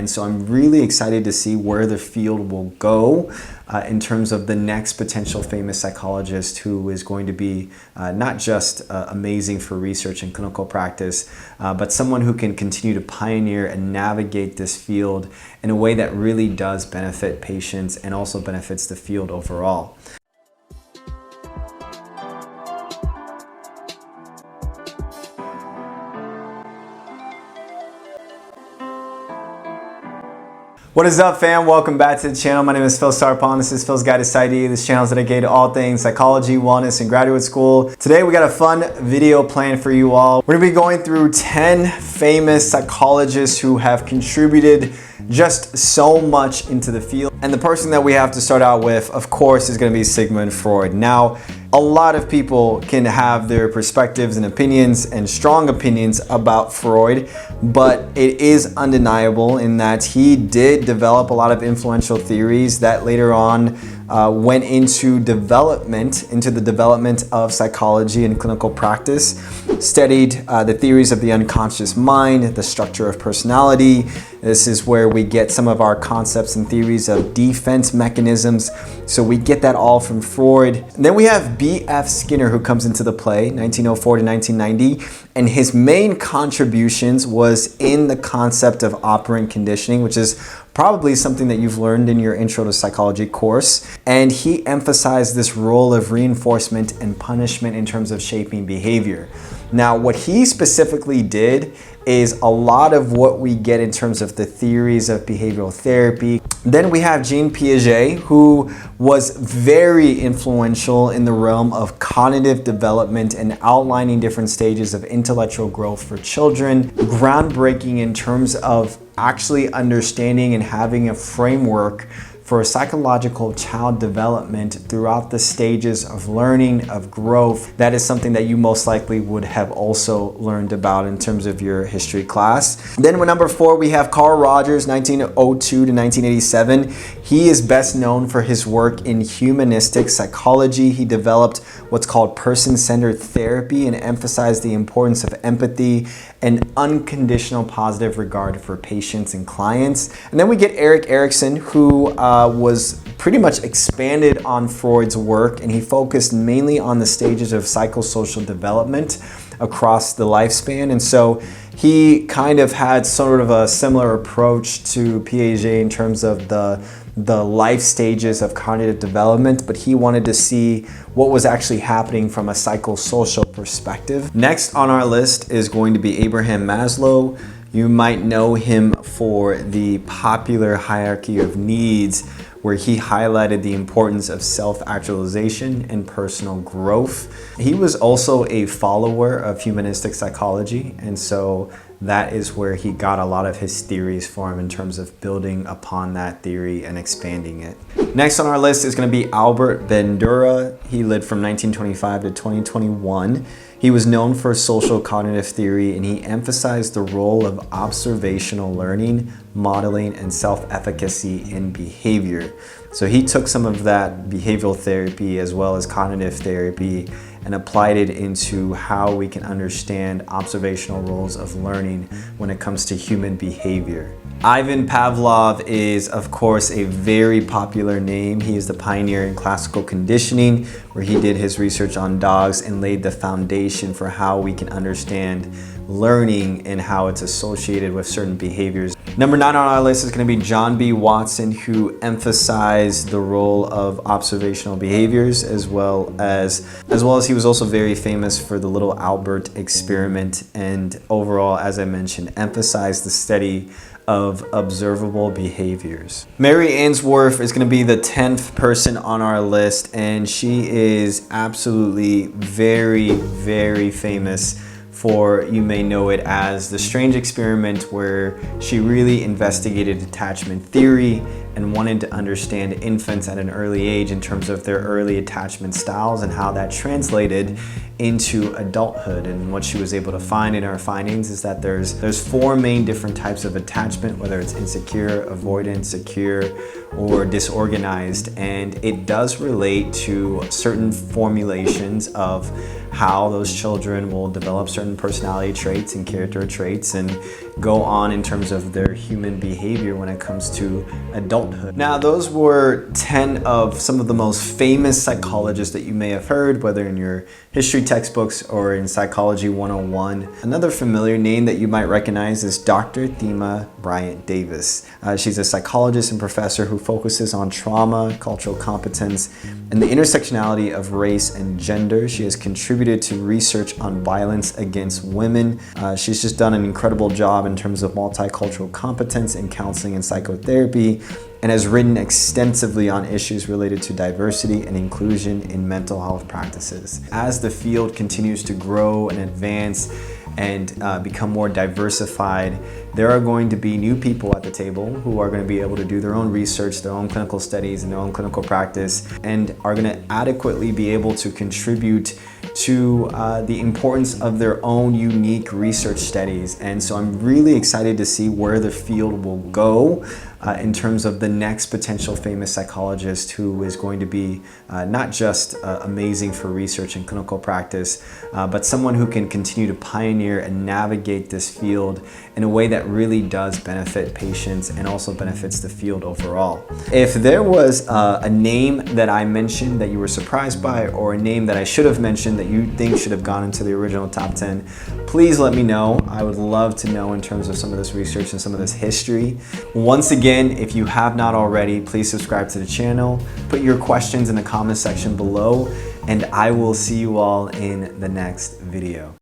And so I'm really excited to see where the field will go in terms of the next potential famous psychologist who is going to be not just amazing for research and clinical practice, but someone who can continue to pioneer and navigate this field in a way that really does benefit patients and also benefits the field overall. What is up, fam? Welcome back to the channel. My name is Phil Sarpon. This is Phil's Guide to PsyD. This channel is dedicated to all things psychology, wellness, and graduate school. Today we got a fun video planned for you all. We're gonna be going through 10 famous psychologists who have contributed just so much into the field. And the person that we have to start out with, of course, is gonna be Sigmund Freud. Now, a lot of people can have their perspectives and opinions and strong opinions about Freud, but it is undeniable in that he did develop a lot of influential theories that later on went into the development of psychology and clinical practice, studied the theories of the unconscious mind, the structure of personality. This is where we get some of our concepts and theories of defense mechanisms. So we get that all from Freud. And then we have B.F. Skinner, who comes into the play, 1904 to 1990. And his main contributions was in the concept of operant conditioning, which is probably something that you've learned in your Intro to Psychology course. And he emphasized this role of reinforcement and punishment in terms of shaping behavior. Now, what he specifically did is a lot of what we get in terms of the theories of behavioral therapy. Then we have Jean Piaget, who was very influential in the realm of cognitive development and outlining different stages of intellectual growth for children. Groundbreaking in terms of actually understanding and having a framework for psychological child development throughout the stages of learning, of growth. That is something that you most likely would have also learned about in terms of your history class. Then with number 4, we have Carl Rogers, 1902 to 1987. He is best known for his work in humanistic psychology. He developed what's called person-centered therapy and emphasized the importance of empathy and unconditional positive regard for patients and clients. And then we get Erik Erikson, who was pretty much expanded on Freud's work, and he focused mainly on the stages of psychosocial development across the lifespan. And so he kind of had sort of a similar approach to Piaget in terms of the life stages of cognitive development, but he wanted to see what was actually happening from a psychosocial perspective. Next on our list is going to be Abraham Maslow. You might know him for the popular hierarchy of needs, where he highlighted the importance of self-actualization and personal growth. He was also a follower of humanistic psychology, and so that is where he got a lot of his theories from in terms of building upon that theory and expanding it. Next on our list is going to be Albert Bandura. He lived from 1925 to 2021. He was known for social cognitive theory, and he emphasized the role of observational learning, modeling, and self-efficacy in behavior. So he took some of that behavioral therapy as well as cognitive therapy and applied it into how we can understand observational roles of learning when it comes to human behavior. Ivan Pavlov is, of course, a very popular name. He is the pioneer in classical conditioning, where he did his research on dogs and laid the foundation for how we can understand learning and how it's associated with certain behaviors. Number 9 on our list is going to be John B. Watson, who emphasized the role of observational behaviors, as well as he was also very famous for the little Albert experiment, and overall, as I mentioned, emphasized the study of observable behaviors. Mary Ainsworth is going to be the 10th person on our list, and she is absolutely very, very famous for, you may know it as the strange experiment, where she really investigated attachment theory and wanted to understand infants at an early age in terms of their early attachment styles and how that translated into adulthood. And what she was able to find in her findings is that there's 4 main different types of attachment, whether it's insecure, avoidant, secure, or disorganized, and it does relate to certain formulations of how those children will develop certain personality traits and character traits, and go on in terms of their human behavior when it comes to adulthood. Now, those were 10 of some of the most famous psychologists that you may have heard, whether in your history textbooks or in Psychology 101. Another familiar name that you might recognize is Dr. Thema Bryant Davis. She's a psychologist and professor who focuses on trauma, cultural competence, and the intersectionality of race and gender. She has contributed to research on violence against women. She's just done an incredible job in terms of multicultural competence in counseling and psychotherapy, and has written extensively on issues related to diversity and inclusion in mental health practices. As the field continues to grow and advance and become more diversified, there are going to be new people at the table who are going to be able to do their own research, their own clinical studies, and their own clinical practice, and are going to adequately be able to contribute to the importance of their own unique research studies. And so I'm really excited to see where the field will go in terms of the next potential famous psychologist who is going to be not just amazing for research and clinical practice, but someone who can continue to pioneer and navigate this field in a way that really does benefit patients and also benefits the field overall. If there was a name that I mentioned that you were surprised by, or a name that I should have mentioned that you think should have gone into the original top 10, please let me know. I would love to know in terms of some of this research and some of this history. Once again, if you have not already, please subscribe to the channel. Put your questions in the comment section below, and I will see you all in the next video.